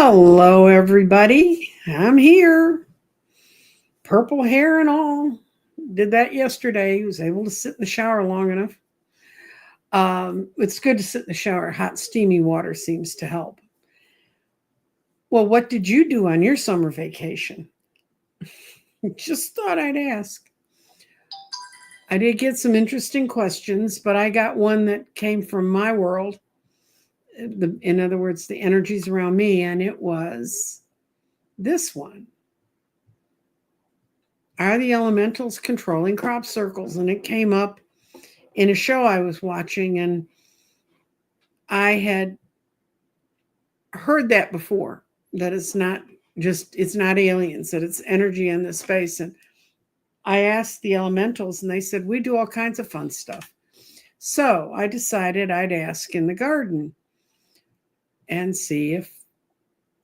Hello, everybody. I'm here. Purple hair and all. Did that yesterday. Was able to sit in the shower long enough. It's good to sit in the shower. Hot, steamy water seems to help. Well, what did you do on your summer vacation? Just thought I'd ask. I did get some interesting questions, but I got one that came from my world. In other words, the energies around me, and it was this one. Are the elementals controlling crop circles? And it came up in a show I was watching, and I had heard that before, that it's not aliens, that it's energy in the space. And I asked the elementals, and they said, we do all kinds of fun stuff. So I decided I'd ask in the garden and see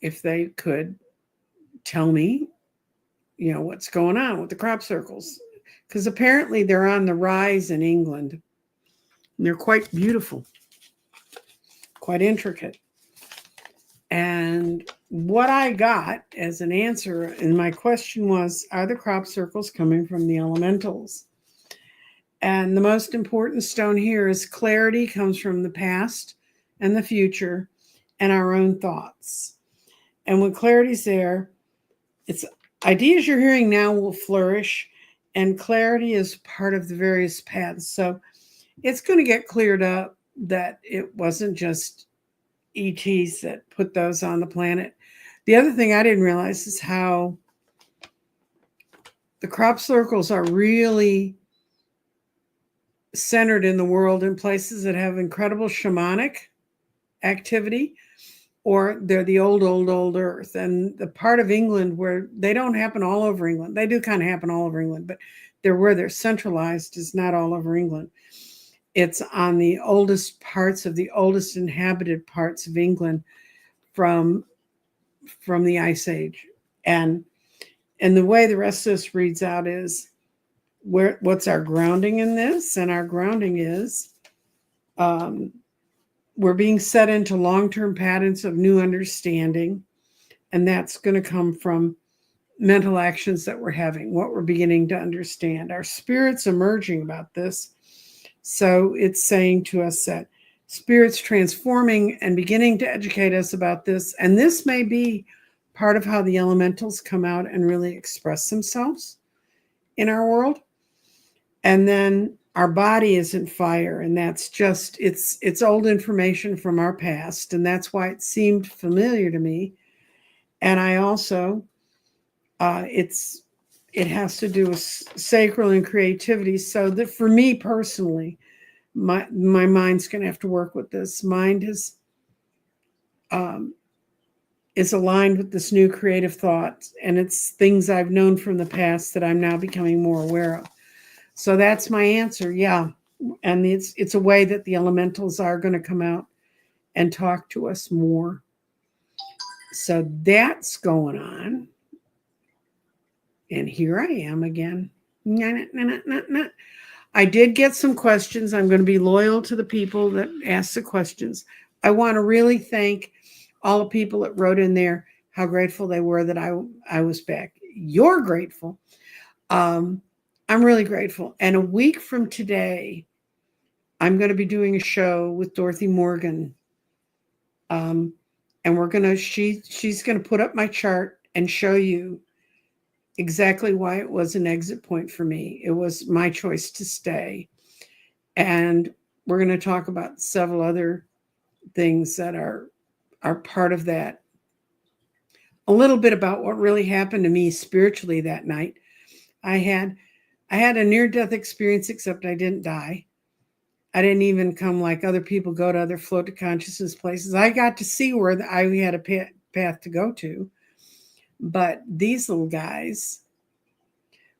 if they could tell me, what's going on with the crop circles. Because apparently they're on the rise in England. And they're quite beautiful, quite intricate. And what I got as an answer, and my question was, are the crop circles coming from the elementals? And the most important stone here is clarity comes from the past and the future and our own thoughts. And when clarity's there, it's ideas you're hearing now will flourish, and clarity is part of the various paths. So it's going to get cleared up that it wasn't just ETs that put those on the planet. The other thing I didn't realize is how the crop circles are really centered in the world in places that have incredible shamanic activity, or they're the old earth. And the part of England where they don't happen all over England. They do kind of happen all over England, but where they're centralized is not all over England. It's on the oldest parts of the oldest inhabited parts of England from the Ice Age. And the way the rest of this reads out is what's our grounding in this? And our grounding is we're being set into long-term patterns of new understanding. And that's going to come from mental actions that we're having, what we're beginning to understand. Our spirit's emerging about this. So it's saying to us that spirit's transforming and beginning to educate us about this. And this may be part of how the elementals come out and really express themselves in our world. And then our body isn't fire, and that's just, it's old information from our past. And that's why it seemed familiar to me. And I also, it has to do with sacral and creativity. So that for me personally, my mind's going to have to work with this. Mind is aligned with this new creative thought, and it's things I've known from the past that I'm now becoming more aware of. So that's my answer. Yeah. And it's a way that the elementals are going to come out and talk to us more. So that's going on. And here I am again. I did get some questions. I'm going to be loyal to the people that asked the questions. I want to really thank all the people that wrote in there how grateful they were that I was back. You're grateful. I'm really grateful. And a week from today, I'm going to be doing a show with Dorothy Morgan. And she's going to put up my chart and show you exactly why it was an exit point for me. It was my choice to stay. And we're going to talk about several other things that are part of that. A little bit about what really happened to me spiritually that night. I had a near-death experience, except I didn't die. I didn't even come like other people go to other float to consciousness places. I got to see where I had a path to go to. But these little guys,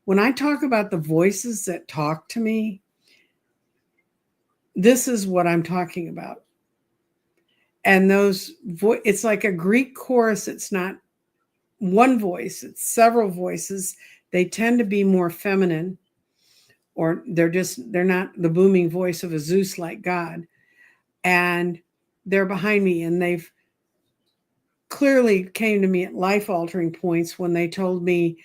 when I talk about the voices that talk to me, this is what I'm talking about. And it's like a Greek chorus. It's not one voice, it's several voices. They tend to be more feminine, or they're not the booming voice of a Zeus like God. And they're behind me, and clearly came to me at life altering points when they told me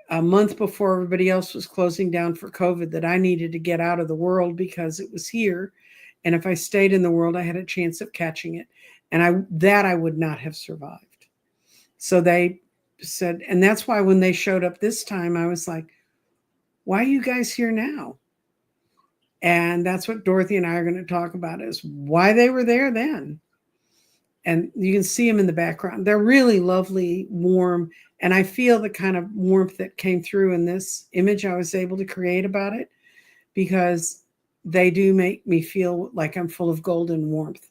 a month before everybody else was closing down for COVID that I needed to get out of the world because it was here. And if I stayed in the world, I had a chance of catching it. And I would not have survived. So they said, and that's why when they showed up this time, I was like, why are you guys here now? And that's what Dorothy and I are going to talk about, is why they were there then. And you can see them in the background. They're really lovely, warm. And I feel the kind of warmth that came through in this image I was able to create about it, because they do make me feel like I'm full of golden warmth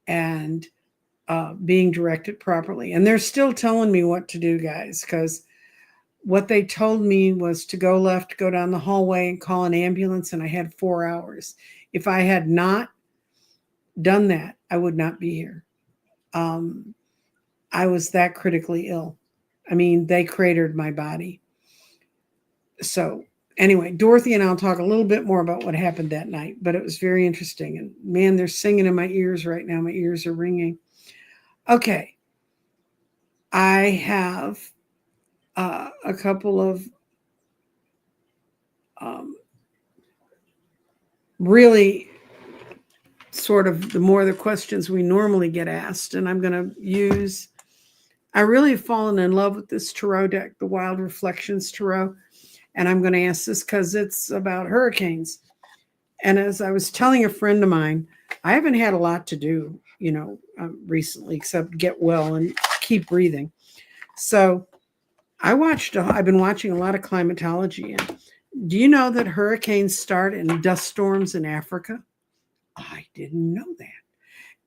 and being directed properly. And they're still telling me what to do, guys, because what they told me was to go left, go down the hallway and call an ambulance. And I had 4 hours. If I had not done that, I would not be here. I was that critically ill. I mean, they cratered my body. So anyway, Dorothy and I'll talk a little bit more about what happened that night, but it was very interesting. And man, they're singing in my ears right now. My ears are ringing. Okay. I have a couple of really sort of the more the questions we normally get asked. And I'm going to use, I really have fallen in love with this tarot deck, the Wild Reflections Tarot. And I'm going to ask this because it's about hurricanes. And as I was telling a friend of mine, I haven't had a lot to do, recently, except get well and keep breathing. So I've been watching a lot of climatology. And do you know that hurricanes start in dust storms in Africa? I didn't know that.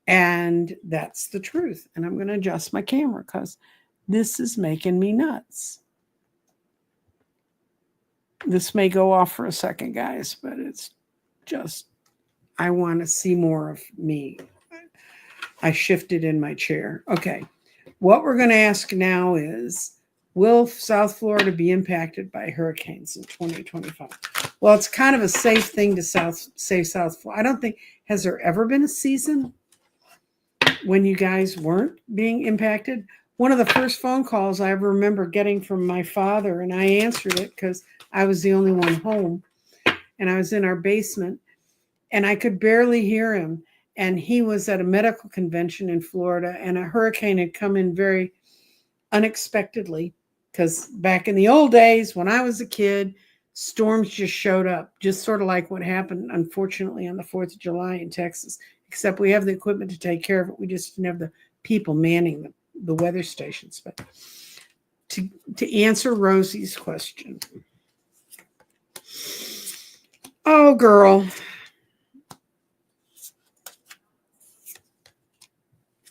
And that's the truth. And I'm going to adjust my camera because this is making me nuts. This may go off for a second, guys, but it's just, I want to see more of me. I shifted in my chair. Okay. What we're going to ask now is, will South Florida be impacted by hurricanes in 2025? Well, it's kind of a safe thing to say South Florida. I don't think, has there ever been a season when you guys weren't being impacted? One of the first phone calls I ever remember getting from my father, and I answered it because I was the only one home, and I was in our basement, and I could barely hear him. And he was at a medical convention in Florida, and a hurricane had come in very unexpectedly, because back in the old days when I was a kid, storms just showed up, just sort of like what happened, unfortunately, on the 4th of July in Texas, except we have the equipment to take care of it. We just didn't have the people manning the weather stations. But to answer Rosie's question, oh, girl.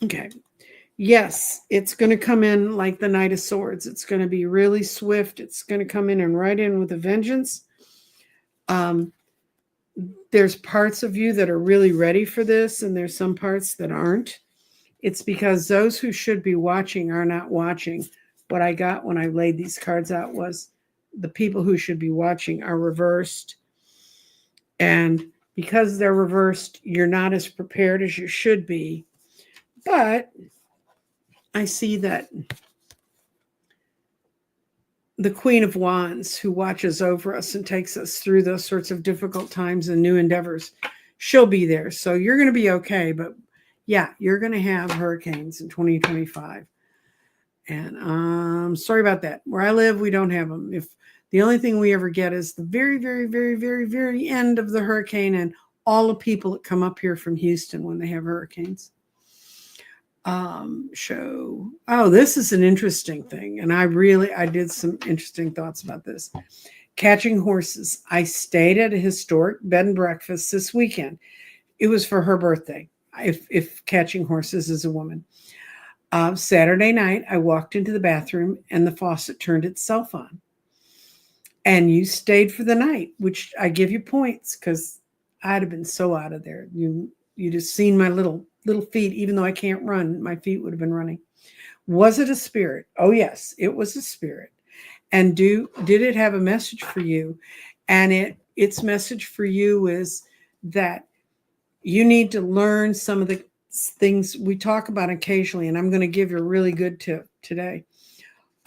Okay. Yes, it's going to come in like the Knight of Swords. It's going to be really swift. It's going to come in and right in with a vengeance. There's parts of you that are really ready for this, and there's some parts that aren't. It's because those who should be watching are not watching. What I got when I laid these cards out was the people who should be watching are reversed. And because they're reversed, you're not as prepared as you should be. But I see that the Queen of Wands, who watches over us and takes us through those sorts of difficult times and new endeavors, she'll be there. So you're going to be okay. But yeah, you're going to have hurricanes in 2025. And sorry about that. Where I live, we don't have them. If the only thing we ever get is the very, very, very, very, very end of the hurricane and all the people that come up here from Houston when they have hurricanes. This is an interesting thing. And I did some interesting thoughts about this. Catching horses. I stayed at a historic bed and breakfast this weekend. It was for her birthday. If catching horses is a woman. Saturday night, I walked into the bathroom and the faucet turned itself on. And you stayed for the night, which I give you points because I'd have been so out of there. You'd have seen my little feet. Even though I can't run, my feet would have been running. Was it a spirit? Oh, yes, it was a spirit. And did it have a message for you? And its message for you is that you need to learn some of the things we talk about occasionally, and I'm going to give you a really good tip today.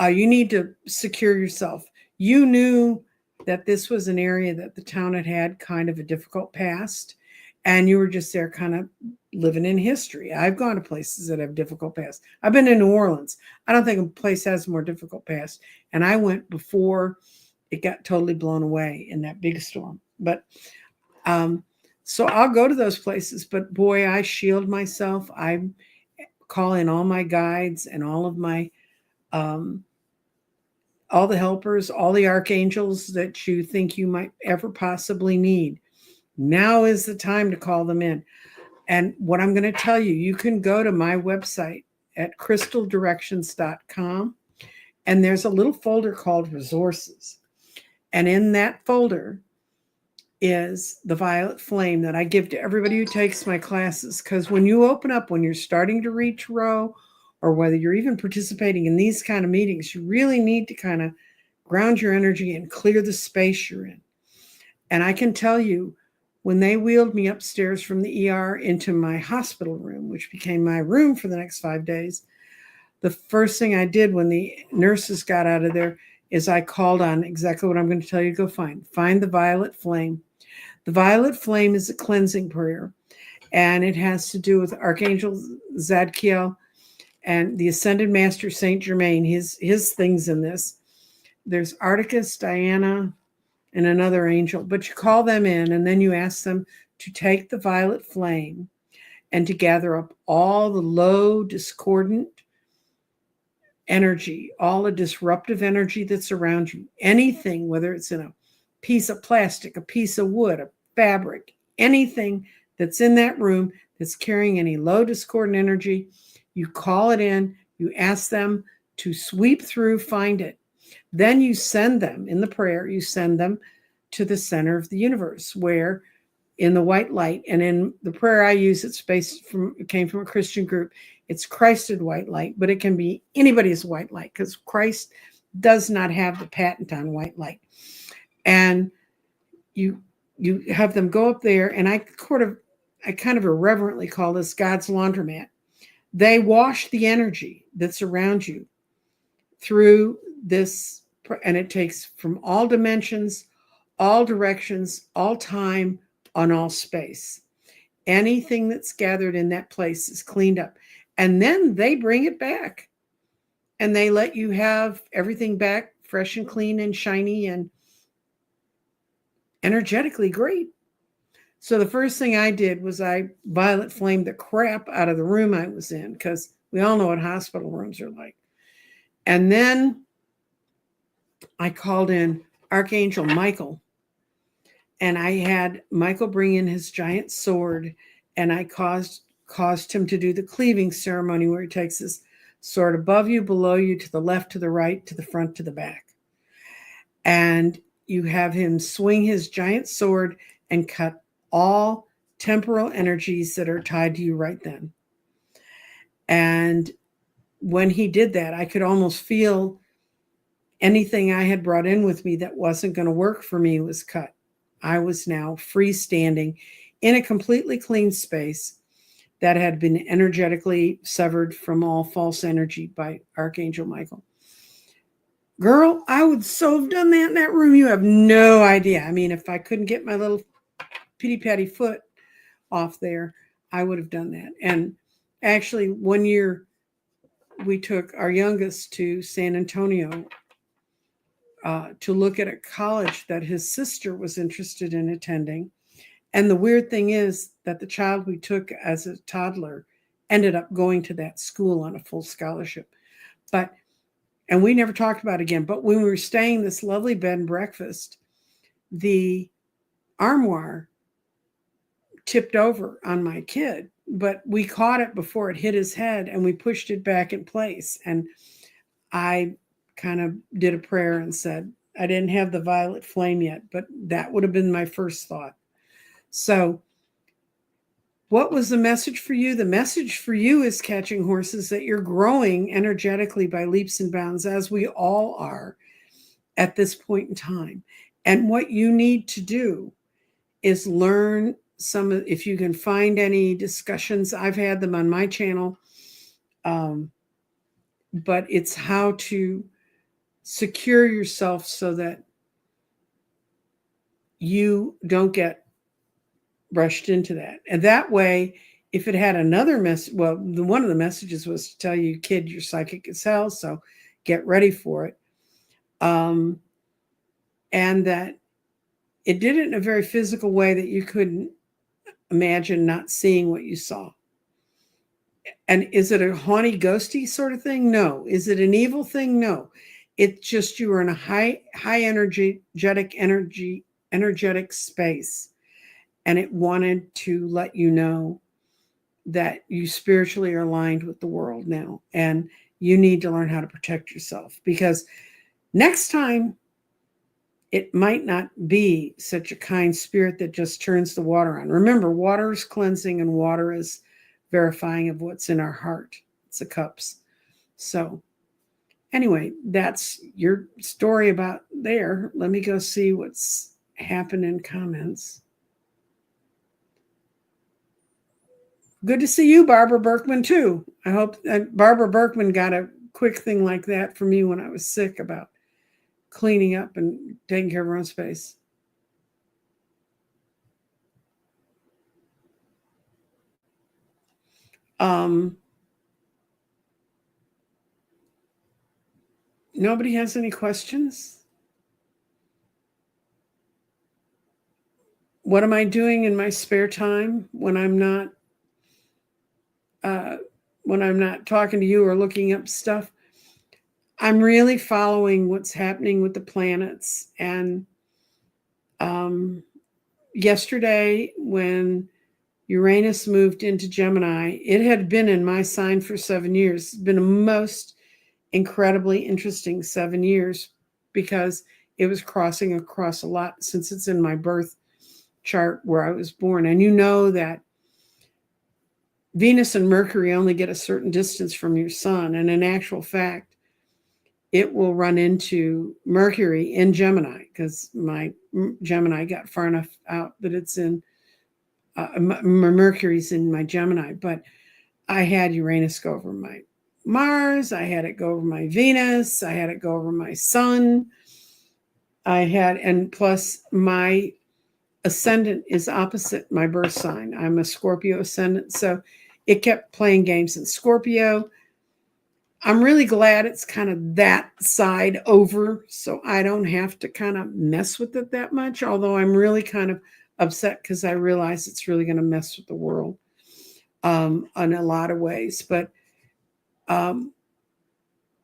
You need to secure yourself. You knew that this was an area that the town had had kind of a difficult past, and you were just there kind of living in history. I've gone to places that have difficult past. I've been in New Orleans. I don't think a place has a more difficult past, and I went before it got totally blown away in that big storm. But so I'll go to those places, but boy, I shield myself. I call in all my guides and all of my all the helpers, all the archangels that you think you might ever possibly need. Now is the time to call them in. And what I'm going to tell you, you can go to my website at crystaldirections.com, and there's a little folder called resources. And in that folder is the violet flame that I give to everybody who takes my classes. Because when you open up, when you're starting to reach Row, or whether you're even participating in these kind of meetings, you really need to kind of ground your energy and clear the space you're in. And I can tell you, when they wheeled me upstairs from the ER into my hospital room, which became my room for the next 5 days, the first thing I did when the nurses got out of there is I called on exactly what I'm going to tell you to go find. Find the violet flame. The violet flame is a cleansing prayer, and it has to do with Archangel Zadkiel and the Ascended Master Saint Germain. His things in this. There's Articus, Diana, and another angel. But you call them in, and then you ask them to take the violet flame and to gather up all the low, discordant energy, all the disruptive energy that's around you. Anything, whether it's in a piece of plastic, a piece of wood, a fabric, anything that's in that room that's carrying any low, discordant energy, you call it in, you ask them to sweep through, find it. Then you send them, in the prayer, you send them to the center of the universe, where in the white light, and in the prayer I use, it came from a Christian group. It's Christed white light, but it can be anybody's white light, because Christ does not have the patent on white light. And you have them go up there, and I kind of irreverently call this God's laundromat. They wash the energy that's around you through this, and it takes from all dimensions, all directions, all time, on all space. Anything that's gathered in that place is cleaned up. And then they bring it back, and they let you have everything back fresh and clean and shiny and energetically great. So the first thing I did was I violet flamed the crap out of the room I was in, because we all know what hospital rooms are like. And then I called in Archangel Michael, and I had Michael bring in his giant sword, and I caused him to do the cleaving ceremony, where he takes his sword above you, below you, to the left, to the right, to the front, to the back. And you have him swing his giant sword and cut all temporal energies that are tied to you right then. And when he did that, I could almost feel anything I had brought in with me that wasn't going to work for me was cut. I was now freestanding in a completely clean space that had been energetically severed from all false energy by Archangel Michael. Girl, I would so have done that in that room. You have no idea. I mean, if I couldn't get my little pitty-patty foot off there, I would have done that. And actually, one year, we took our youngest to San Antonio to look at a college that his sister was interested in attending. And the weird thing is that the child we took as a toddler ended up going to that school on a full scholarship. And we never talked about it again. But when we were staying in this lovely bed and breakfast, the armoire tipped over on my kid, but we caught it before it hit his head, and we pushed it back in place. And I kind of did a prayer and said, I didn't have the violet flame yet, but that would have been my first thought. So what was the message for you? The message for you is, catching horses, that you're growing energetically by leaps and bounds, as we all are at this point in time. And what you need to do is learn if you can find any discussions, I've had them on my channel. But it's how to secure yourself so that you don't get rushed into that. And that way, if it had another one of the messages was to tell you, kid, you're psychic as hell, so get ready for it. And that it did it in a very physical way that you couldn't imagine not seeing what you saw. And is it a haunty, ghosty sort of thing? No. Is it an evil thing? No. It's just you were in a high energetic space, and it wanted to let you know that you spiritually are aligned with the world now, and you need to learn how to protect yourself, because next time it might not be such a kind spirit that just turns the water on. Remember, water is cleansing and water is verifying of what's in our heart. It's the cups. So anyway, that's your story about there. Let me go see what's happened in comments. Good to see you, Barbara Berkman, too. I hope Barbara Berkman got a quick thing like that for me when I was sick about cleaning up and taking care of her own space. Nobody has any questions? What am I doing in my spare time when I'm not talking to you or looking up stuff? I'm really following what's happening with the planets. And yesterday, when Uranus moved into Gemini, it had been in my sign for 7 years. It's been a most incredibly interesting 7 years because it was crossing across a lot since it's in my birth chart where I was born. And you know that Venus and Mercury only get a certain distance from your sun. And in actual fact, it will run into Mercury in Gemini because my Gemini got far enough out that it's in Mercury's in my Gemini. But I had Uranus go over my Mars. I had it go over my Venus. I had it go over my sun. And plus my ascendant is opposite my birth sign. I'm a Scorpio ascendant. So it kept playing games in Scorpio. I'm really glad it's kind of that side over, so I don't have to kind of mess with it that much, although I'm really kind of upset because I realize it's really going to mess with the world in a lot of ways. But one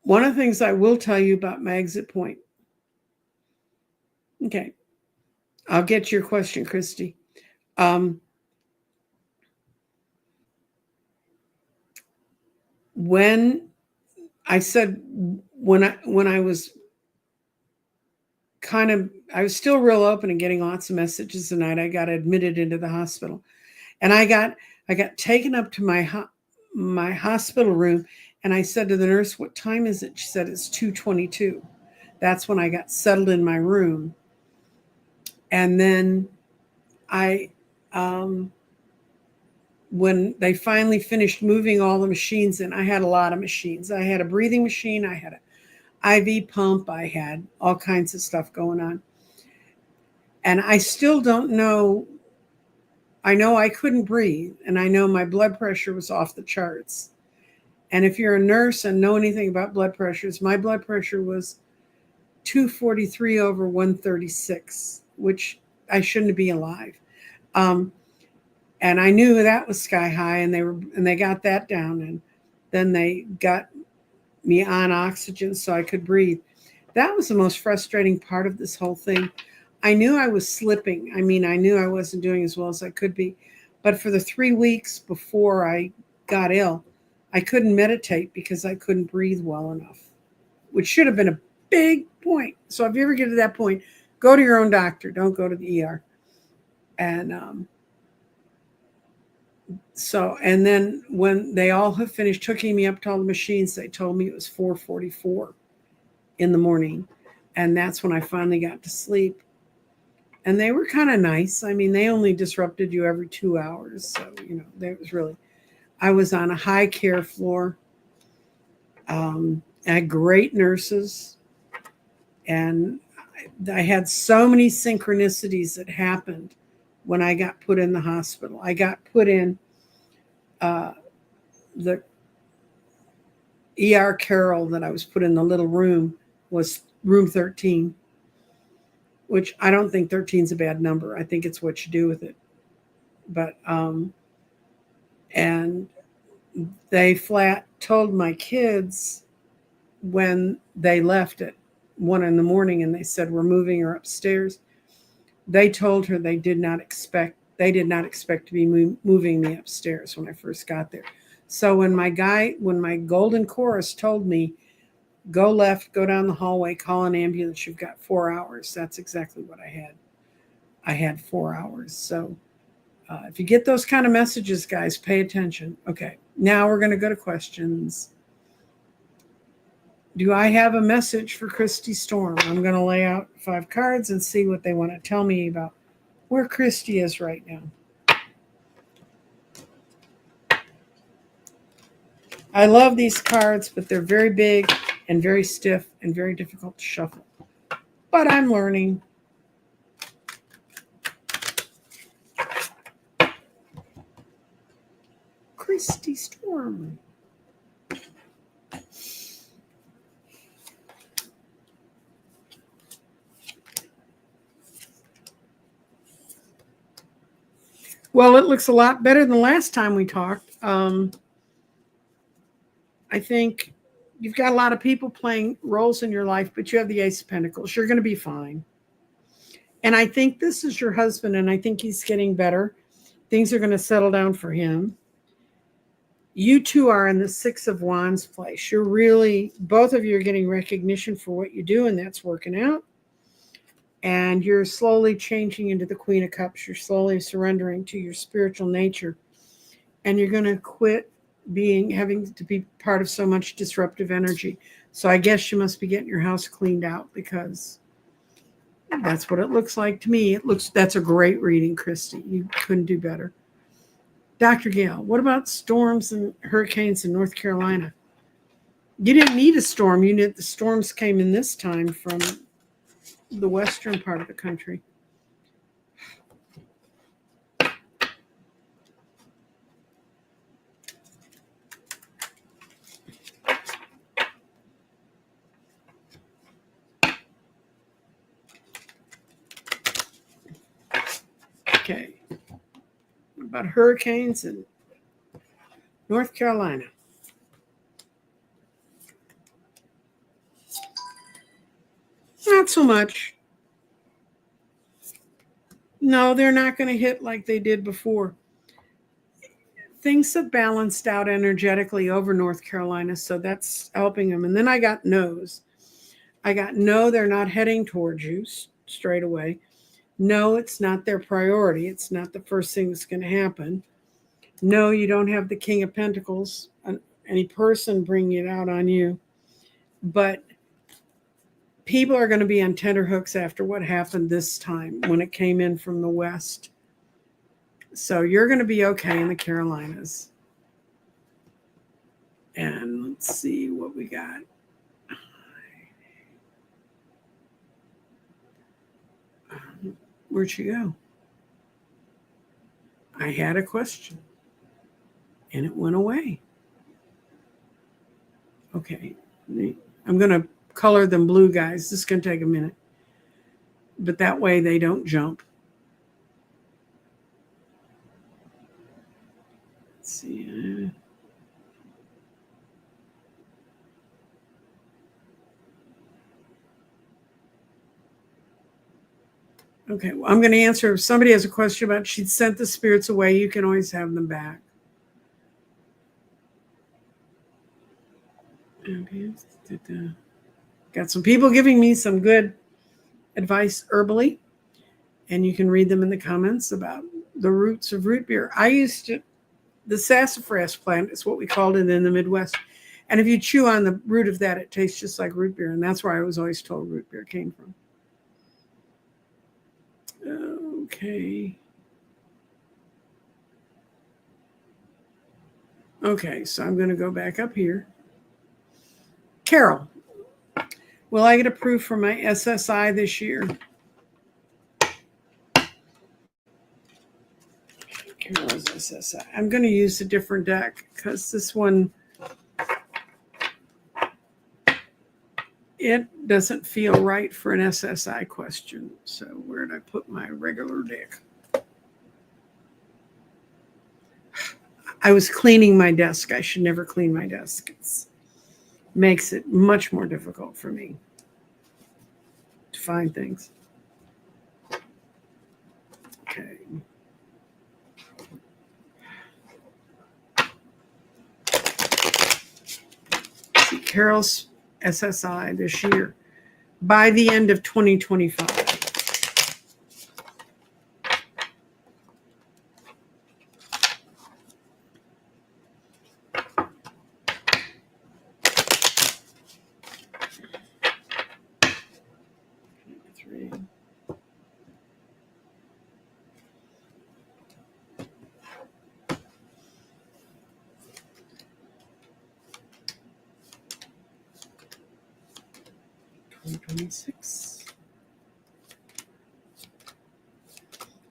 of the things I will tell you about my exit point. Okay. I'll get to your question, Christy. When I said when I was I was still real open and getting lots of messages tonight, I got admitted into the hospital, and I got taken up to my hospital room, and I said to the nurse, "What time is it?" She said, "It's 2:22." That's when I got settled in my room, and then when they finally finished moving all the machines in, I had a lot of machines. I had a breathing machine, I had an IV pump, I had all kinds of stuff going on. And I still don't know. I know I couldn't breathe, and I know my blood pressure was off the charts. And if you're a nurse and know anything about blood pressures, my blood pressure was 243 over 136, which I shouldn't be alive. And I knew that was sky high, and they got that down, and then they got me on oxygen so I could breathe. That was the most frustrating part of this whole thing. I knew I was slipping. I mean, I knew I wasn't doing as well as I could be. But for the 3 weeks before I got ill, I couldn't meditate because I couldn't breathe well enough, which should have been a big point. So if you ever get to that point, go to your own doctor. Don't go to the ER. And and then when they all have finished hooking me up to all the machines, they told me it was 4:44 in the morning. And that's when I finally got to sleep. And they were kind of nice. I mean, they only disrupted you every 2 hours. So, that was really, I was on a high care floor. I had great nurses. And I had so many synchronicities that happened when I got put in the hospital. I got put in the ER Carroll that I was put in the little room was room 13, which I don't think 13 is a bad number. I think it's what you do with it. But, and they flat told my kids when they left at 1 a.m. and they said, we're moving her upstairs. They told her they did not expect to be moving me upstairs when I first got there. So when my golden chorus told me, go left, go down the hallway, call an ambulance, you've got 4 hours. That's exactly what I had. I had 4 hours. So if you get those kind of messages, guys, pay attention. Okay, now we're going to go to questions. Do I have a message for Christy Storm? I'm going to lay out 5 cards and see what they want to tell me about where Christy is right now. I love these cards, but they're very big and very stiff and very difficult to shuffle. But I'm learning. Christy Storm. Well, it looks a lot better than the last time we talked. I think you've got a lot of people playing roles in your life, but you have the Ace of Pentacles. You're going to be fine. And I think this is your husband, and I think he's getting better. Things are going to settle down for him. You two are in the Six of Wands place. You're really, both of you are getting recognition for what you do, and that's working out. And you're slowly changing into the Queen of Cups. You're slowly surrendering to your spiritual nature. And you're going to quit having to be part of so much disruptive energy. So I guess you must be getting your house cleaned out, because that's what it looks like to me. That's a great reading, Christy. You couldn't do better. Dr. Gail, what about storms and hurricanes in North Carolina? You didn't need a storm. The storms came in this time from the western part of the country. Okay. What about hurricanes in North Carolina? Not so much. No, they're not going to hit like they did before. Things have balanced out energetically over North Carolina, so that's helping them. And then I got no's. I got no, they're not heading towards you straight away. No, it's not their priority. It's not the first thing that's going to happen. No, you don't have the King of Pentacles, any person bringing it out on you. But people are going to be on tenterhooks after what happened this time when it came in from the west. So you're going to be okay in the Carolinas. And let's see what we got. Where'd she go? I had a question and it went away. Okay. I'm going to color them blue, guys. This is going to take a minute. But that way they don't jump. Let's see. Okay, well, I'm going to answer. If somebody has a question about she'd sent the spirits away, you can always have them back. Okay. Got some people giving me some good advice herbally, and you can read them in the comments about the roots of root beer. The sassafras plant is what we called it in the Midwest. And if you chew on the root of that, it tastes just like root beer. And that's where I was always told root beer came from. Okay. Okay, so I'm going to go back up here. Carol, will I get approved for my SSI this year? Carol's SSI. I'm going to use a different deck because this one, it doesn't feel right for an SSI question. So where did I put my regular deck? I was cleaning my desk. I should never clean my desk. It makes it much more difficult for me to find things. Okay. See, Carol's SSI this year by the end of 2025.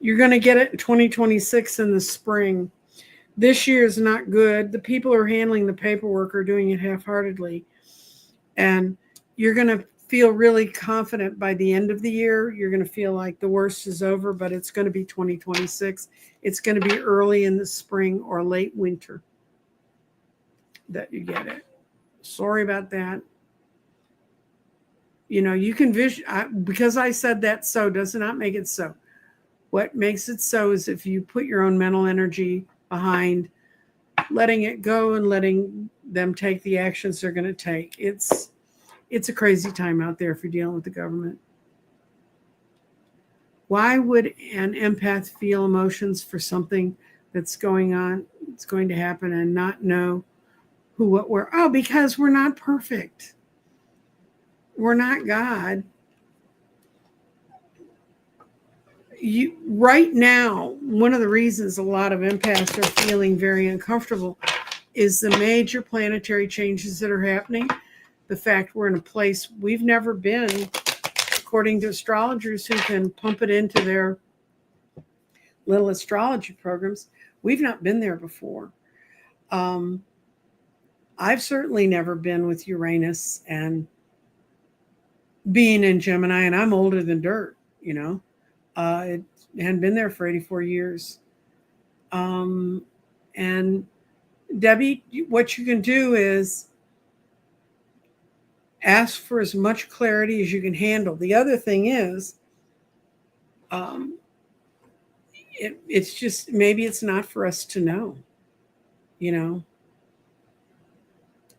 You're going to get it in 2026 in the spring. This year is not good. The people who are handling the paperwork are doing it half-heartedly. And you're going to feel really confident by the end of the year. You're going to feel like the worst is over, but it's going to be 2026. It's going to be early in the spring or late winter that you get it. Sorry about that. You know, you can because I said that so does not make it so. What makes it so is if you put your own mental energy behind letting it go and letting them take the actions they're going to take. It's a crazy time out there if you're dealing with the government. Why would an empath feel emotions for something that's going on, it's going to happen, and not know who, what, where? Oh, because we're not perfect. We're not God. Right now, one of the reasons a lot of empaths are feeling very uncomfortable is the major planetary changes that are happening. The fact we're in a place we've never been, according to astrologers who can pump it into their little astrology programs. We've not been there before. I've certainly never been with Uranus and being in Gemini, and I'm older than dirt, you know. It hadn't been there for 84 years. And Debbie, what you can do is ask for as much clarity as you can handle. The other thing is, it's just, maybe it's not for us to know, you know.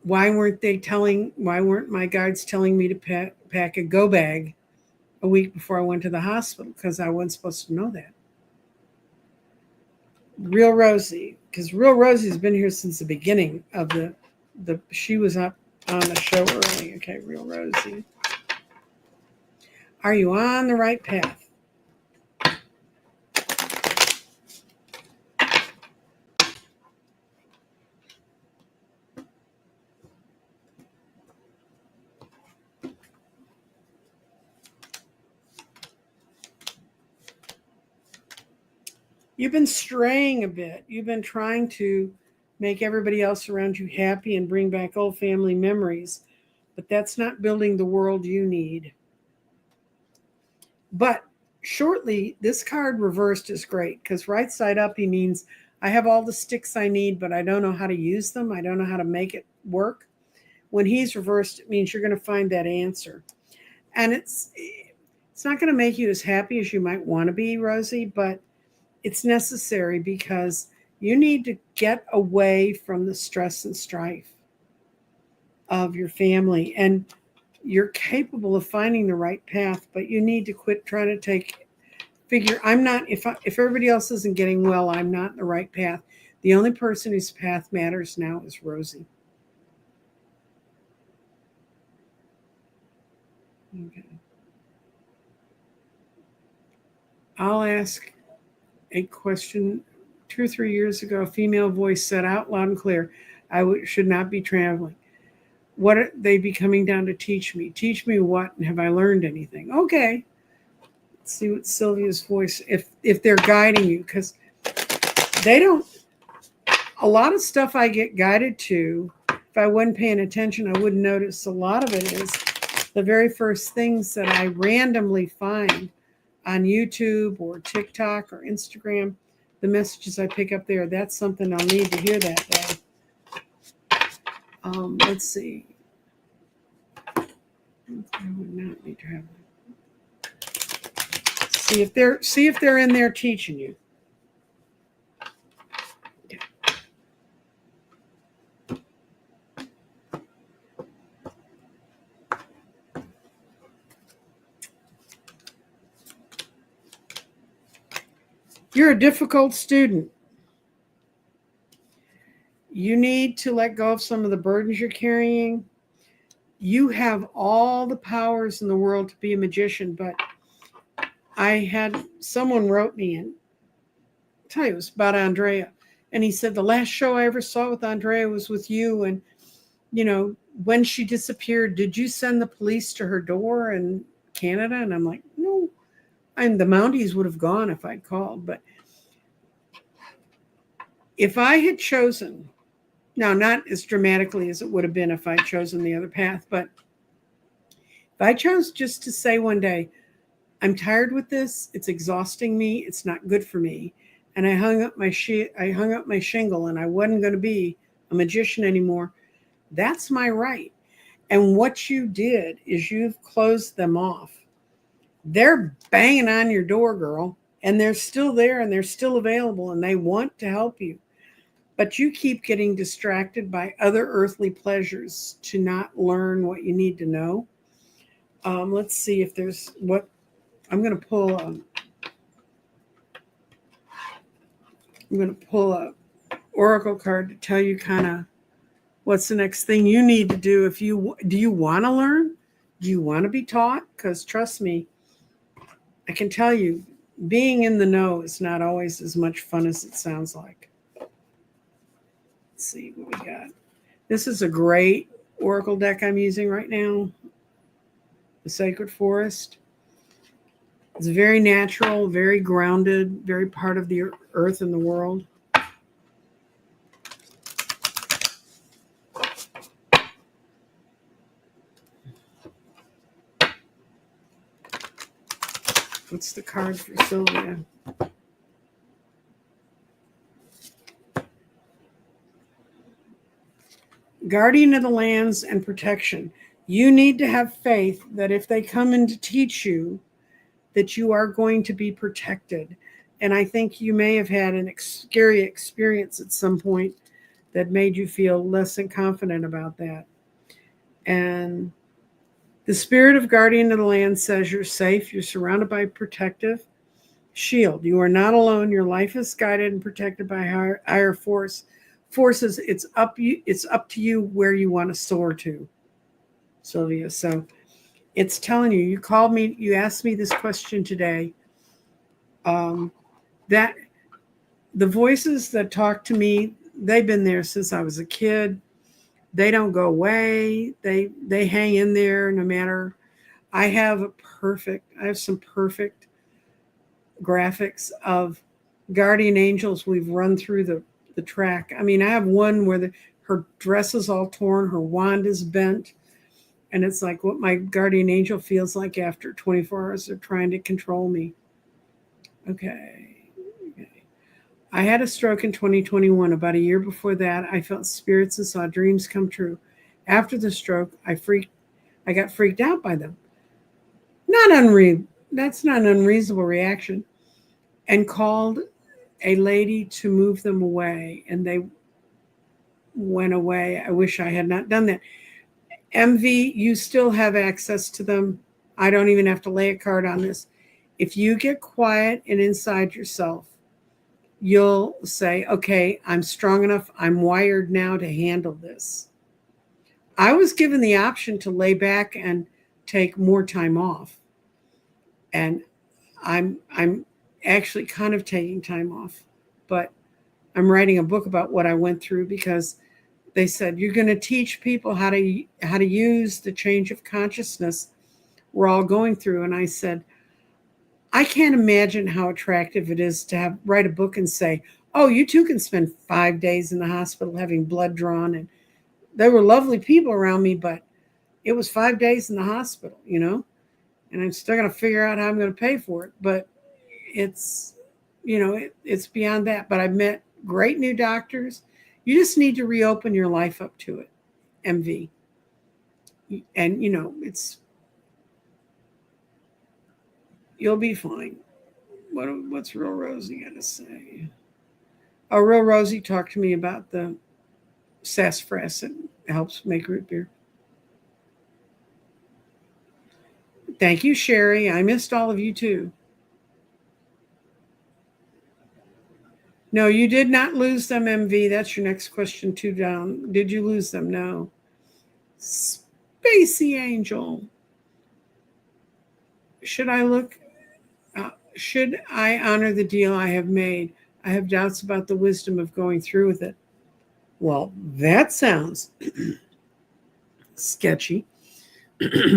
Why weren't my guides telling me to pack a go bag a week before I went to the hospital? Because I wasn't supposed to know that. Real Rosie, because Real Rosie's been here since the beginning of she was up on the show early. Okay, Real Rosie. Are you on the right path? You've been straying a bit. You've been trying to make everybody else around you happy and bring back old family memories, but that's not building the world you need. But shortly, this card reversed is great because right side up, he means I have all the sticks I need, but I don't know how to use them. I don't know how to make it work. When he's reversed, it means you're going to find that answer. And it's not going to make you as happy as you might want to be, Rosie, but it's necessary because you need to get away from the stress and strife of your family. And you're capable of finding the right path, but you need to quit trying to figure, if everybody else isn't getting well, I'm not in the right path. The only person whose path matters now is Rosie. Okay. I'll ask a question. 2 or 3 years ago, a female voice said out loud and clear, should not be traveling. What are they be coming down to teach me? Teach me what? And have I learned anything? Okay. Let's see what Sylvia's voice, if they're guiding you, because they don't, a lot of stuff I get guided to, if I wasn't paying attention, I wouldn't notice. A lot of it is the very first things that I randomly find on YouTube or TikTok or Instagram, the messages I pick up there. That's something I'll need to hear that day. Let's see. I would not be traveling. See if they're in there teaching you. Okay. You're a difficult student. You need to let go of some of the burdens you're carrying. You have all the powers in the world to be a magician, but I had someone wrote me and tell you it was about Andrea. And he said, the last show I ever saw with Andrea was with you. And, you know, when she disappeared, did you send the police to her door in Canada? And I'm like, no. And the Mounties would have gone if I'd called. But if I had chosen, now not as dramatically as it would have been if I'd chosen the other path, but if I chose just to say one day, I'm tired with this, it's exhausting me, it's not good for me, and I hung up my shingle and I wasn't going to be a magician anymore, that's my right. And what you did is you've closed them off. They're banging on your door, girl, and they're still there and they're still available and they want to help you. But you keep getting distracted by other earthly pleasures to not learn what you need to know. Let's see if there's what I'm going to pull. I'm going to pull a oracle card to tell you kind of what's the next thing you need to do. If you do, you want to learn? Do you want to be taught? Because trust me, I can tell you, being in the know is not always as much fun as it sounds like. Let's see what we got. This is a great oracle deck I'm using right now. The Sacred Forest. It's very natural, very grounded, very part of the earth and the world. What's the card for Sylvia? Guardian of the lands and protection. You need to have faith that if they come in to teach you, that you are going to be protected. And I think you may have had an scary experience at some point that made you feel less than confident about that. And the spirit of Guardian of the Land says you're safe. You're surrounded by protective shield. You are not alone. Your life is guided and protected by higher forces. It's up to you where you want to soar to, Sylvia. So it's telling you. You called me. You asked me this question today. That the voices that talk to me, they've been there since I was a kid. They don't go away. They hang in there no matter. I have some perfect graphics of guardian angels we've run through the track. I mean, I have one where her dress is all torn, her wand is bent, and it's like what my guardian angel feels like after 24 hours of trying to control me. Okay. I had a stroke in 2021. About a year before that, I felt spirits and saw dreams come true. After the stroke, I got freaked out by them. That's not an unreasonable reaction. And called a lady to move them away, and they went away. I wish I had not done that. MV, you still have access to them. I don't even have to lay a card on this. If you get quiet and inside yourself, you'll say, okay, I'm strong enough. I'm wired now to handle this. I was given the option to lay back and take more time off. And I'm actually kind of taking time off. But I'm writing a book about what I went through because they said you're going to teach people how to use the change of consciousness we're all going through. And I said, I can't imagine how attractive it is to write a book and say, oh, you too can spend 5 days in the hospital having blood drawn. And there were lovely people around me, but it was 5 days in the hospital, and I'm still going to figure out how I'm going to pay for it. But it's, it's beyond that. But I've met great new doctors. You just need to reopen your life up to it, MV. And, you'll be fine. What's Real Rosie got to say? Oh, Real Rosie talked to me about the sassafras that helps make root beer. Thank you, Sherry. I missed all of you too. No, you did not lose them, MV. That's your next question, two down. Did you lose them? No. Spacey Angel. Should I honor the deal I have made? I have doubts about the wisdom of going through with it. Well, that sounds sketchy. Okay.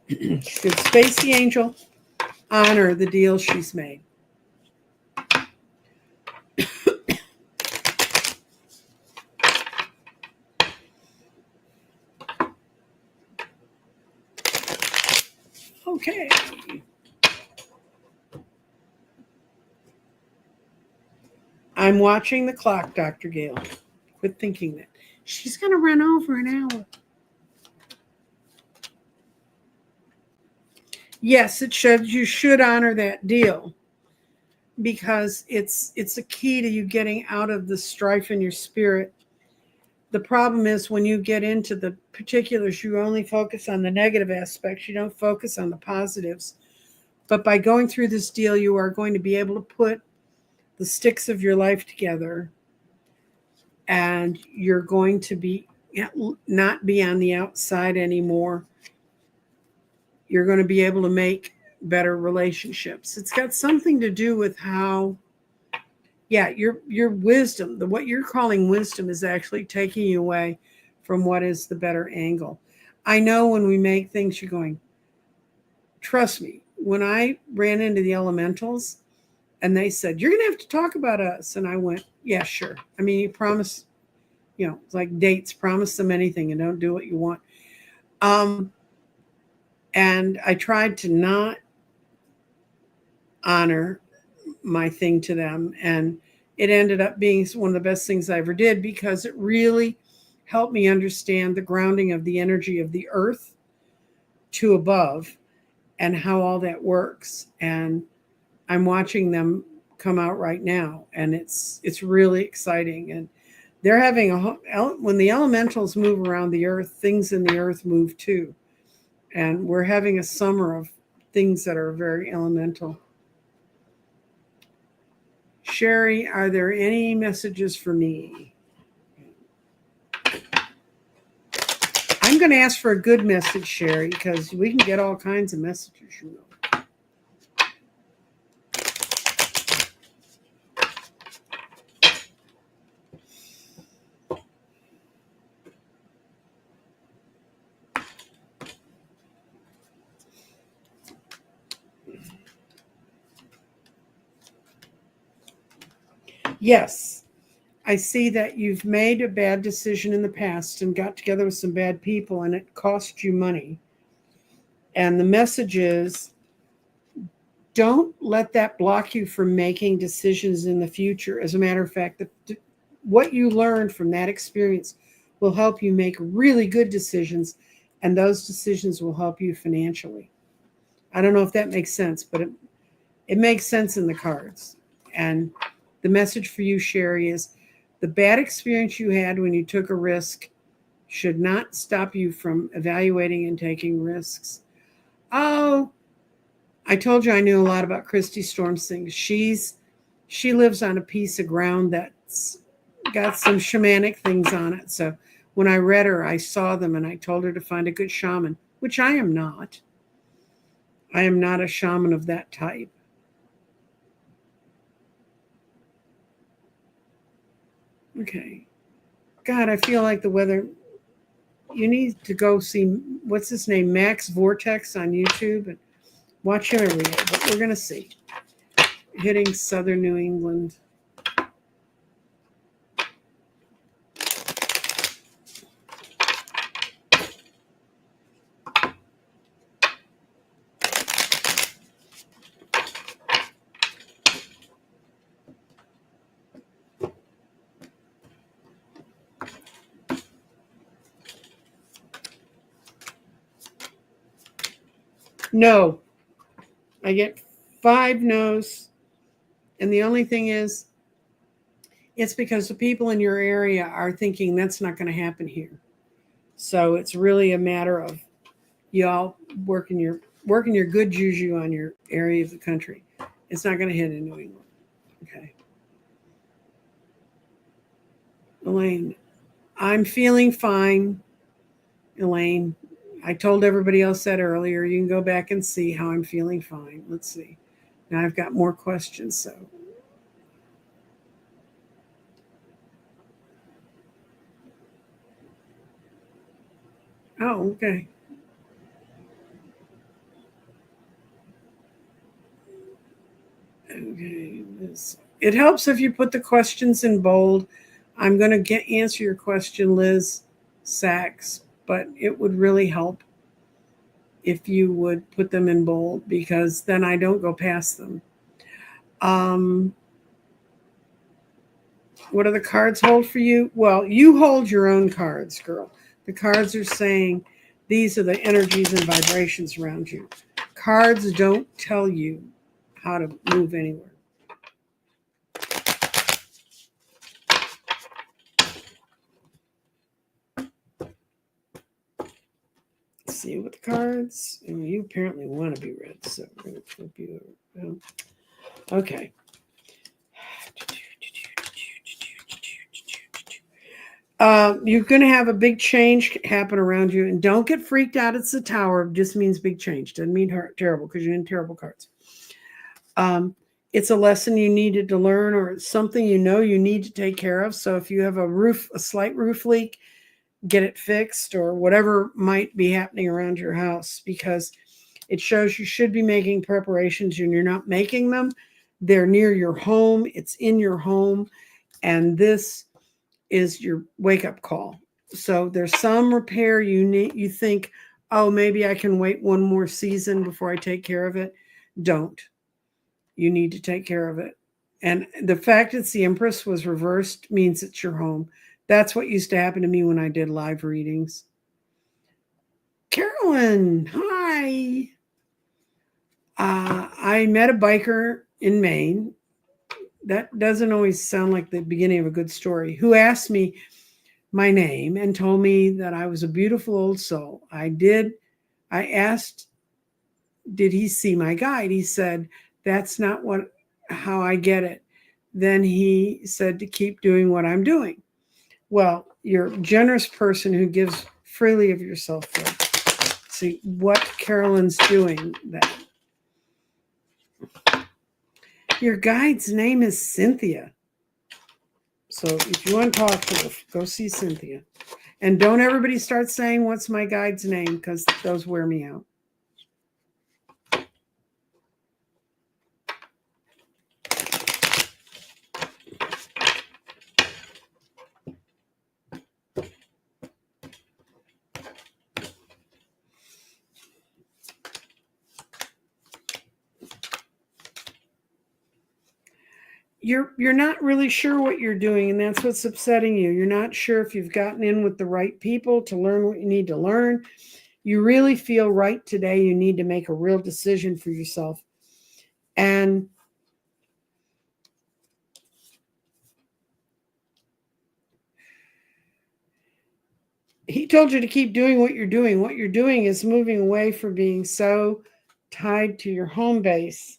Should Spacey Angel honor the deal she's made? Okay. I'm watching the clock, Dr. Gale. Quit thinking that. She's going to run over an hour. Yes, it should. You should honor that deal because it's a key to you getting out of the strife in your spirit. The problem is when you get into the particulars, you only focus on the negative aspects. You don't focus on the positives. But by going through this deal, you are going to be able to put the sticks of your life together, and you're going to not be on the outside anymore. You're going to be able to make better relationships. It's got something to do with how, your wisdom, what you're calling wisdom is actually taking you away from what is the better angle. I know when we make things, you're going, trust me, when I ran into the elementals and they said, you're going to have to talk about us. And I went, yeah, sure. I mean, you promise, it's like dates, promise them anything and don't do what you want. And I tried to not honor my thing to them. And it ended up being one of the best things I ever did because it really helped me understand the grounding of the energy of the earth to above and how all that works. And I'm watching them come out right now, and it's really exciting. And they're having when the elementals move around the earth, things in the earth move too. And we're having a summer of things that are very elemental. Sherry, are there any messages for me? I'm going to ask for a good message, Sherry, because we can get all kinds of messages. Yes, I see that you've made a bad decision in the past and got together with some bad people and it cost you money. And the message is, don't let that block you from making decisions in the future. As a matter of fact, what you learned from that experience will help you make really good decisions, and those decisions will help you financially. I don't know if that makes sense, but it makes sense in the cards. And the message for you, Sherry, is the bad experience you had when you took a risk should not stop you from evaluating and taking risks. Oh, I told you I knew a lot about Christy Storm's things. She lives on a piece of ground that's got some shamanic things on it. So when I read her, I saw them and I told her to find a good shaman, which I am not. I am not a shaman of that type. Okay. God, I feel like the weather. You need to go see, what's his name, Max Vortex on YouTube, and watch him every day. But we're going to see. Hitting southern New England. No. I get 5 no's. And the only thing is, it's because the people in your area are thinking that's not going to happen here. So it's really a matter of y'all working your good juju on your area of the country. It's not going to hit in New England. Okay. Elaine, I'm feeling fine. Elaine, I told everybody else that earlier. You can go back and see how I'm feeling fine. Let's see. Now I've got more questions. So, oh, okay. Okay. It helps if you put the questions in bold. I'm going to answer your question, Liz Sachs, but it would really help if you would put them in bold, because then I don't go past them. What do the cards hold for you? Well, you hold your own cards, girl. The cards are saying these are the energies and vibrations around you. Cards don't tell you how to move anywhere. Let's see what the cards. You apparently want to be read, so we're going to flip you over. Okay. You're going to have a big change happen around you, and don't get freaked out. It's the tower. It just means big change. Doesn't mean terrible, because you're in terrible cards. It's a lesson you needed to learn, or it's something you know you need to take care of. So if you have a slight roof leak, get it fixed, or whatever might be happening around your house, because it shows you should be making preparations and you're not making them. They're near your home. It's in your home. And this is your wake-up call. So there's some repair you think, oh, maybe I can wait one more season before I take care of it. Don't. You need to take care of it. And the fact that the Empress was reversed means it's your home. That's what used to happen to me when I did live readings. Carolyn, hi. I met a biker in Maine. That doesn't always sound like the beginning of a good story. Who asked me my name and told me that I was a beautiful old soul. I asked, did he see my guide? He said, that's not how I get it. Then he said to keep doing what I'm doing. Well, you're a generous person who gives freely of yourself. See what Carolyn's doing then. Your guide's name is Cynthia. So if you want to talk to her, go see Cynthia. And don't everybody start saying, what's my guide's name? Because those wear me out. You're not really sure what you're doing, and that's what's upsetting you. You're not sure if you've gotten in with the right people to learn what you need to learn. You really feel right today. You need to make a real decision for yourself. And he told you to keep doing what you're doing. What you're doing is moving away from being so tied to your home base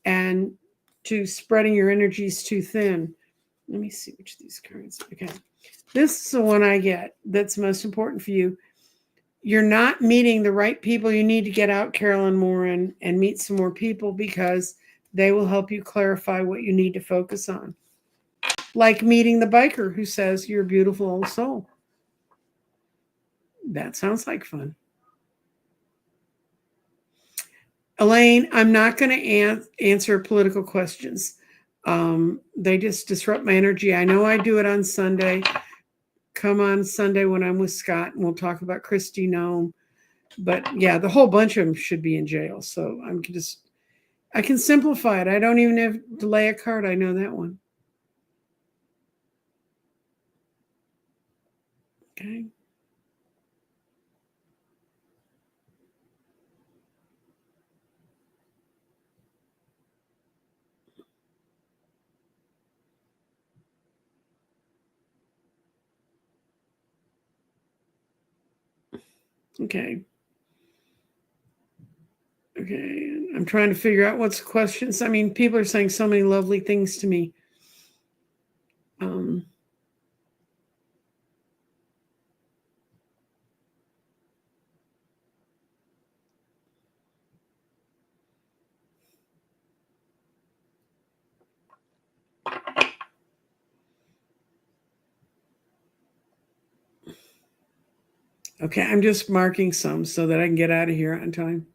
and to spreading your energies too thin. Let me see which of these cards. Okay. This is the one I get that's most important for you. you're not meeting the right people. You need to get out, Carolyn, more and meet some more people, because they will help you clarify what you need to focus on. Like meeting the biker who says you're a beautiful old soul. That sounds like fun. Elaine, I'm not going to answer political questions. They just disrupt my energy. I know I do it on Sunday. Come on Sunday when I'm with Scott, and we'll talk about Christy Nome. But yeah, the whole bunch of them should be in jail. So I can simplify it. I don't even have to lay a card. I know that one. Okay. Okay. Okay. I'm trying to figure out what's the questions. I mean, people are saying so many lovely things to me. Okay, I'm just marking some so that I can get out of here on time.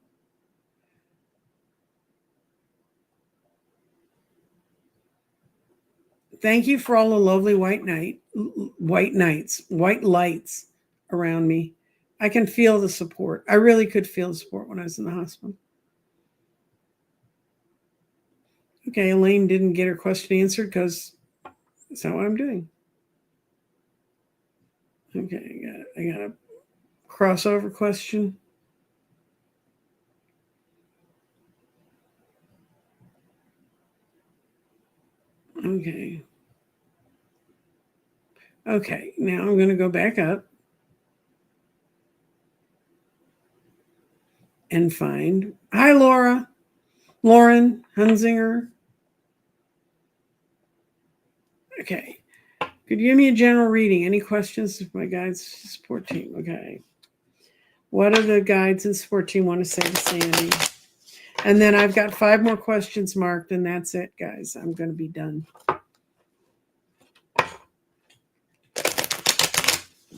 Thank you for all the lovely white lights around me. I can feel the support. I really could feel the support when I was in the hospital. Okay, Elaine didn't get her question answered because that's not what I'm doing. Okay, I got a crossover question. Okay. Okay, now I'm going to go back up and find. Hi, Laura. Lauren Hunzinger. Okay. Could you give me a general reading? Any questions of my guides support team? Okay. What do the guides and support team want to say to Sandy? And then I've got 5 more questions marked, and that's it, guys. I'm going to be done. I'm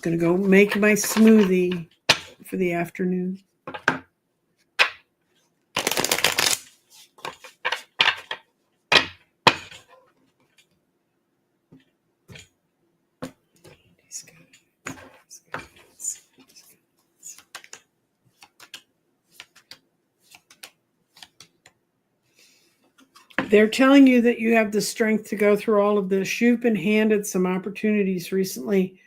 going to go make my smoothie for the afternoon. They're telling you that you have the strength to go through all of this. You've been handed some opportunities recently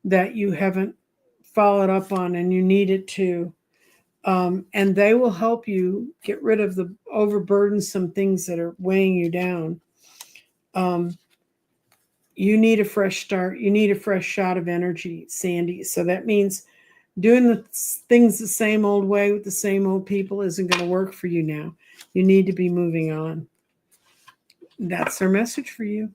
that you haven't followed up on, and you needed to. And they will help you get rid of the overburdensome things that are weighing you down. You need a fresh start. You need a fresh shot of energy, Sandy. So that means doing the things the same old way with the same old people isn't going to work for you now. You need to be moving on. That's their message for you.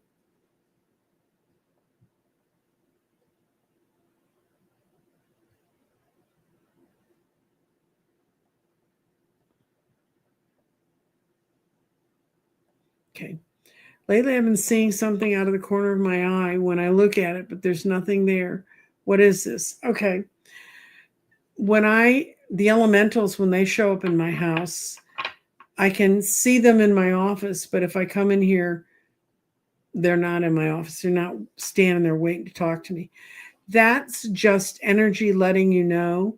Okay. Lately, I've been seeing something out of the corner of my eye when I look at it, but there's nothing there. What is this? Okay. The elementals, when they show up in my house, I can see them in my office, but if I come in here, they're not in my office. They're not standing there waiting to talk to me. That's just energy letting you know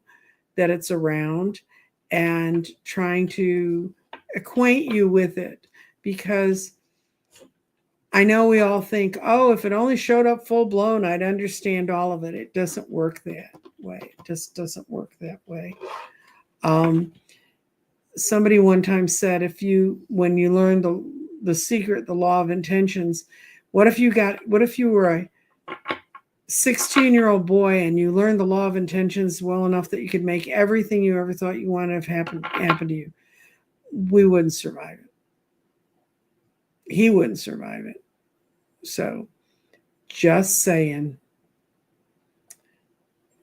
that it's around and trying to acquaint you with it, because I know we all think, oh, if it only showed up full blown, I'd understand all of it. It doesn't work that way. It just doesn't work that way. Somebody one time said, when you learn the secret, the law of intentions, what if you were a 16-year-old boy and you learned the law of intentions well enough that you could make everything you ever thought you wanted to happen to you? We wouldn't survive it. He wouldn't survive it. So just saying,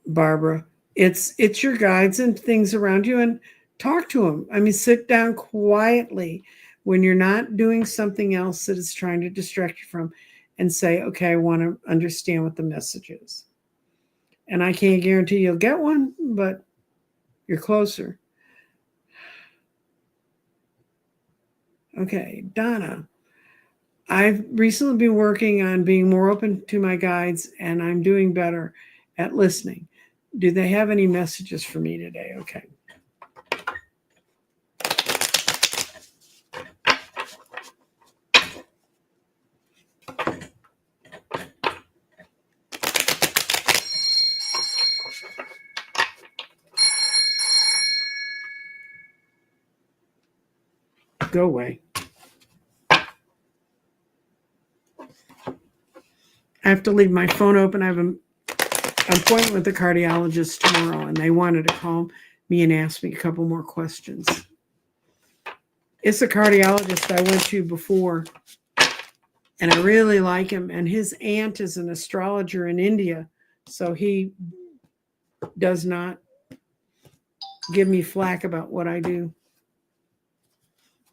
Barbara, It's your guides and things around you, and talk to them. I mean, sit down quietly when you're not doing something else that is trying to distract you from, and say, okay, I want to understand what the message is. And I can't guarantee you'll get one, but you're closer. Okay, Donna. I've recently been working on being more open to my guides, and I'm doing better at listening. Do they have any messages for me today? Okay. Go away. I have to leave my phone open. I have an appointment with the cardiologist tomorrow, and they wanted to call me and ask me a couple more questions. It's a cardiologist I went to before, and I really like him. And his aunt is an astrologer in India, so he does not give me flack about what I do.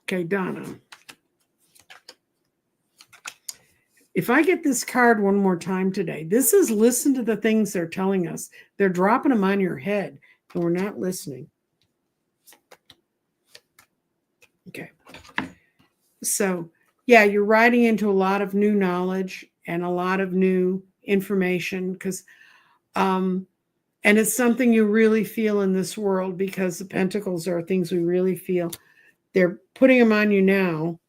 Okay, Donna. If I get this card one more time today, this is listen to the things they're telling us. They're dropping them on your head, and we're not listening. Okay. So, yeah, you're riding into a lot of new knowledge and a lot of new information because, and it's something you really feel in this world because the pentacles are things we really feel. They're putting them on you now.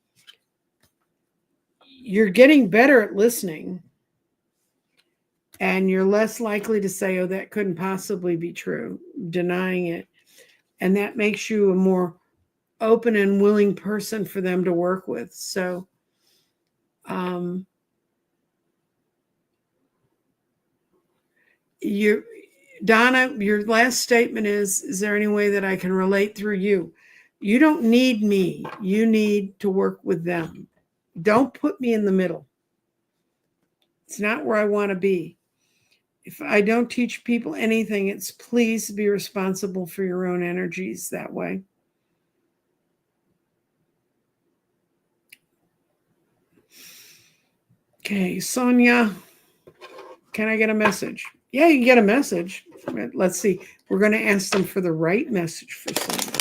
You're getting better at listening, and you're less likely to say, oh, that couldn't possibly be true, denying it. And that makes you a more open and willing person for them to work with. So, you, Donna, your last statement is there any way that I can relate through you? You don't need me. You need to work with them. Don't put me in the middle. It's not where I want to be. If I don't teach people anything, it's please be responsible for your own energies that way. Okay, Sonia, can I get a message? Yeah, you can get a message. Let's see. We're going to ask them for the right message for Sonia.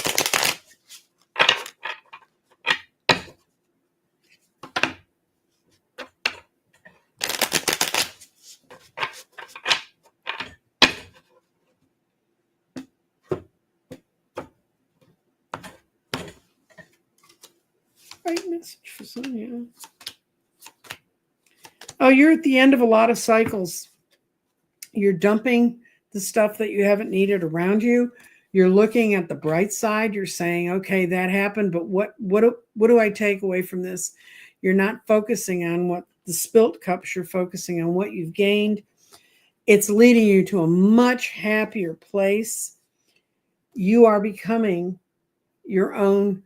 Right message for Sonia. Oh, you're at the end of a lot of cycles. You're dumping the stuff that you haven't needed around you. You're looking at the bright side. You're saying, okay, that happened, but what do I take away from this? You're not focusing on what the spilt cups. You're focusing on what you've gained. It's leading you to a much happier place. You are becoming your own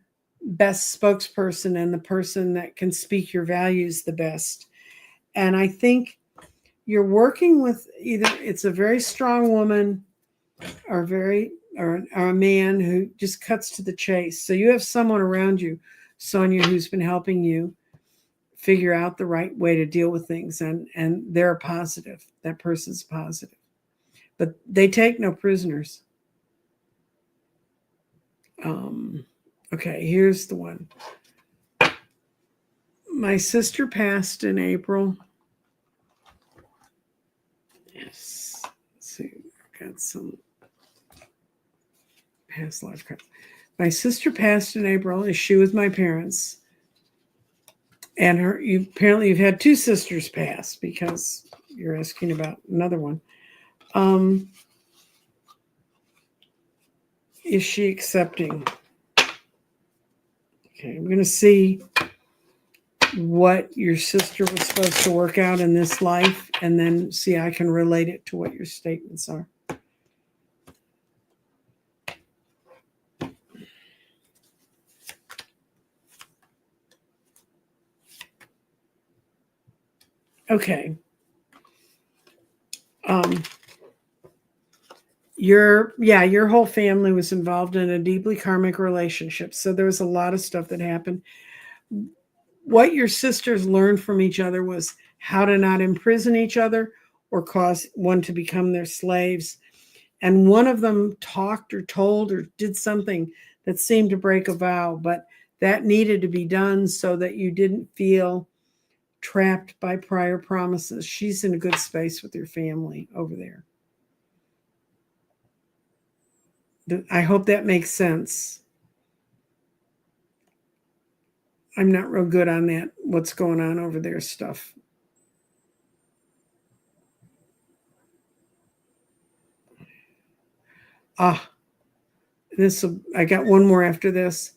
best spokesperson and the person that can speak your values the best. And I think you're working with either it's a very strong woman or a man who just cuts to the chase. So you have someone around you, Sonia, who's been helping you figure out the right way to deal with things, and they're positive. That person's positive. But they take no prisoners. Okay, here's the one. My sister passed in April. Yes. Let's see. I got some past life cards. My sister passed in April. Is she with my parents? And apparently you've had two sisters pass because you're asking about another one. Is she accepting? Okay, I'm going to see what your sister was supposed to work out in this life, and then see I can relate it to what your statements are. Okay. your whole family was involved in a deeply karmic relationship. So there was a lot of stuff that happened. What your sisters learned from each other was how to not imprison each other or cause one to become their slaves. And one of them talked or told or did something that seemed to break a vow, but that needed to be done so that you didn't feel trapped by prior promises. She's in a good space with your family over there. I hope that makes sense. I'm not real good on that, what's going on over there stuff. Ah, I got one more after this.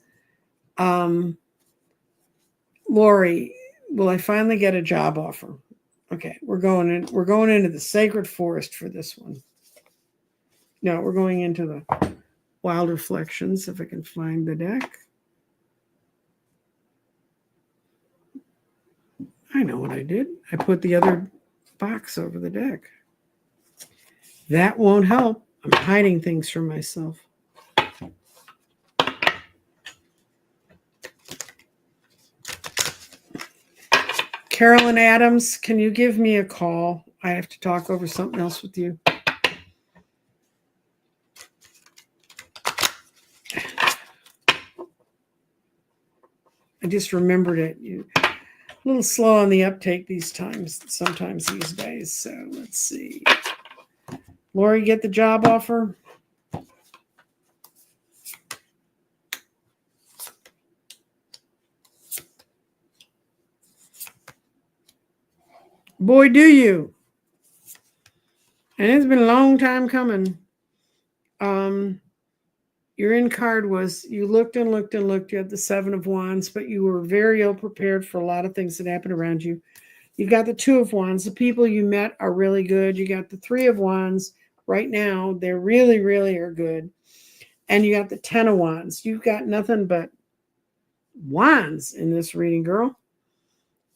Lori, will I finally get a job offer? Okay, we're going into the sacred forest for this one. No, we're going into the wild reflections, if I can find the deck. I know what I did. I put the other box over the deck. That won't help. I'm hiding things from myself. Carolyn Adams, can you give me a call? I have to talk over something else with you. I just remembered it. You a little slow on the uptake sometimes these days. So let's see. Lori, get the job offer. Boy, do you. And it's been a long time coming. Your end card was, you looked and looked and looked. You had the Seven of Wands, but you were very ill prepared for a lot of things that happened around you. You got the Two of Wands. The people you met are really good. You got the Three of Wands right now. They're really, really are good. And you got the Ten of Wands. You've got nothing but wands in this reading, girl.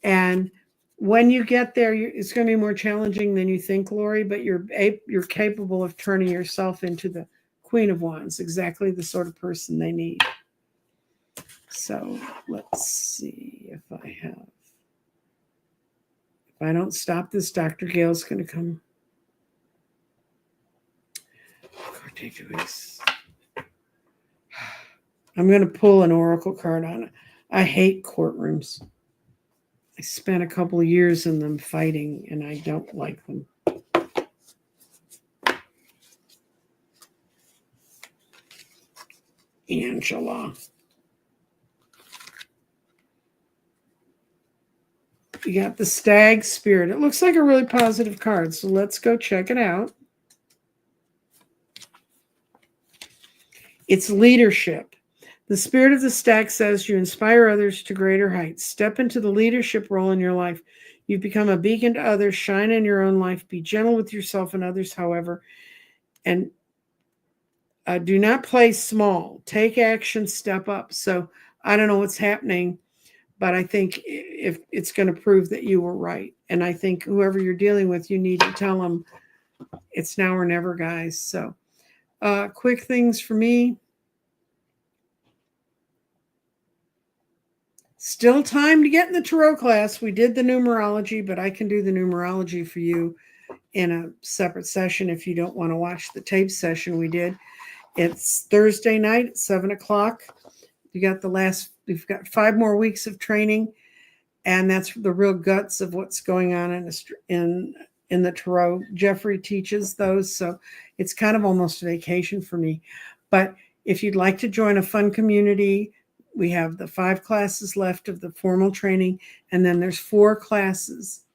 And when you get there, it's going to be more challenging than you think, Lori, but you're capable of turning yourself into the Queen of Wands, exactly the sort of person they need. So let's see if I don't stop this, Dr. Gail's going to come. I'm going to pull an oracle card on it. I hate courtrooms. I spent a couple of years in them fighting, and I don't like them. Angela. You got the Stag Spirit. It looks like a really positive card, so let's go check it out. It's leadership. The Spirit of the Stag says you inspire others to greater heights. Step into the leadership role in your life. You've become a beacon to others. Shine in your own life. Be gentle with yourself and others, however. And do not play small. Take action, step up. So I don't know what's happening, but I think if it's going to prove that you were right. And I think whoever you're dealing with, you need to tell them it's now or never, guys. So quick things for me. Still time to get in the tarot class. We did the numerology, but I can do the numerology for you in a separate session if you don't want to watch the tape session we did. It's Thursday night at 7:00. We've got 5 more weeks of training, and that's the real guts of what's going on in the tarot. Jeffrey teaches those, so it's kind of almost a vacation for me. But if you'd like to join a fun community, we have the 5 classes left of the formal training, and then there's 4 classes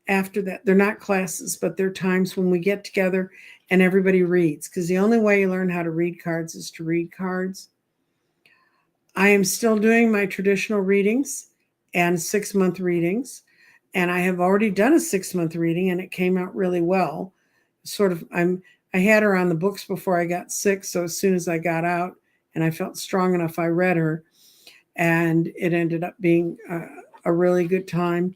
after that. They're not classes, but they're times when we get together and everybody reads, because the only way you learn how to read cards is to read cards. I am still doing my traditional readings and 6-month readings, and I have already done a 6-month reading, and it came out really well. I had her on the books before I got sick, so as soon as I got out and I felt strong enough, I read her, and it ended up being a really good time.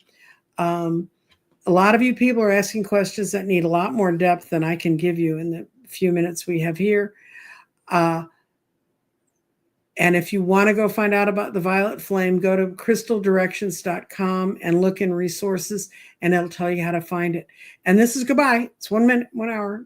A lot of you people are asking questions that need a lot more depth than I can give you in the few minutes we have here. And if you want to go find out about the violet flame, go to crystaldirections.com and look in resources, and it'll tell you how to find it. And this is goodbye. It's 1 minute, 1 hour.